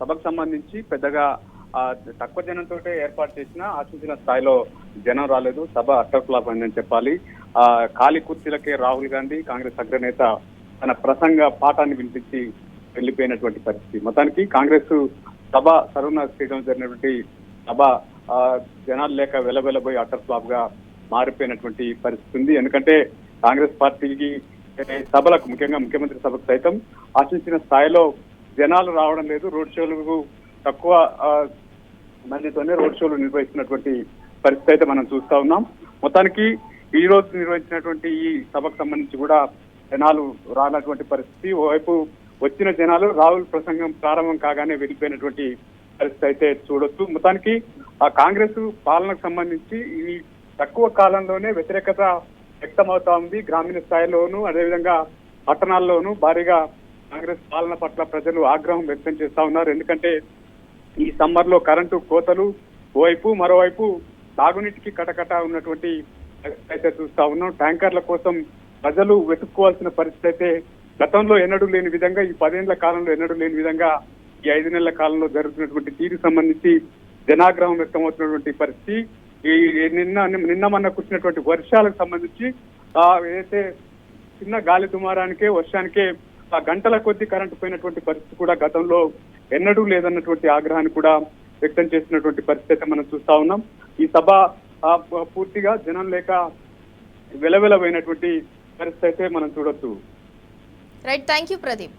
సభకు సంబంధించి పెద్దగా తక్కువ జనంతో ఏర్పాటు చేసిన ఆశించిన స్థాయిలో జనం రాలేదు. సభ అట్టర్ ఫ్లాప్ అయిందని చెప్పాలి. ఖాళీ కుర్చీలకే రాహుల్ గాంధీ కాంగ్రెస్ అగ్రనేత తన ప్రసంగ పాఠాన్ని వినిపించి వెళ్లిపోయినటువంటి పరిస్థితి. మొత్తానికి కాంగ్రెస్ సభ సర్వనాథ స్టేడియం జరిగినటువంటి సభ జనాలు లేక వెలవెలబోయి అట్టర్ ఫ్లాప్ గా మారిపోయినటువంటి పరిస్థితి ఉంది. ఎందుకంటే కాంగ్రెస్ పార్టీకి సభలకు ముఖ్యంగా ముఖ్యమంత్రి సభకు సైతం ఆశించిన స్థాయిలో జనాలు రావడం లేదు. రోడ్ షోలకు తక్కువ మందితోనే రోడ్ షోలు నిర్వహిస్తున్నటువంటి పరిస్థితి అయితే మనం చూస్తా ఉన్నాం. మొత్తానికి ఈ రోజు నిర్వహించినటువంటి ఈ సభకు సంబంధించి కూడా జనాలు రానటువంటి పరిస్థితి. ఓవైపు వచ్చిన జనాలు రాహుల్ ప్రసంగం ప్రారంభం కాగానే వెళ్ళిపోయినటువంటి పరిస్థితి అయితే చూడొచ్చు. మొత్తానికి ఆ కాంగ్రెస్ పాలనకు సంబంధించి ఈ తక్కువ కాలంలోనే వ్యతిరేకత వ్యక్తమవుతా ఉంది. గ్రామీణ స్థాయిలోనూ అదేవిధంగా పట్టణాల్లోనూ భారీగా కాంగ్రెస్ పాలన పట్ల ప్రజలు ఆగ్రహం వ్యక్తం చేస్తా ఉన్నారు. ఎందుకంటే ఈ సమ్మర్ లో కరెంటు కోతలు ఓవైపు, మరోవైపు తాగునీటికి కటకట ఉన్నటువంటి అయితే చూస్తా ఉన్నాం. ట్యాంకర్ల కోసం ప్రజలు వెతుక్కోవాల్సిన పరిస్థితి అయితే గతంలో ఎన్నడూ లేని విధంగా, ఈ 10 ఏళ్ల కాలంలో ఎన్నడూ లేని విధంగా ఈ 5 నెలల కాలంలో జరుగుతున్నటువంటి తీరుకు సంబంధించి జనాగ్రహం వ్యక్తమవుతున్నటువంటి పరిస్థితి. ఈ నిన్న మొన్న కురిసినటువంటి వర్షాలకు సంబంధించి ఏదైతే చిన్న గాలి దుమారానికే వర్షానికే గంటల కొద్ది కరెంటు పోయినటువంటి పరిస్థితి కూడా గతంలో ఎన్నడూ లేదన్నటువంటి ఆగ్రహాన్ని కూడా వ్యక్తం చేసినటువంటి పరిస్థితి అయితే మనం చూస్తా ఉన్నాం. ఈ సభ పూర్తిగా జనం లేక వెలవెలబోయినటువంటి పరిస్థితి అయితే మనం చూడొచ్చు. Right, thank you Pradeep.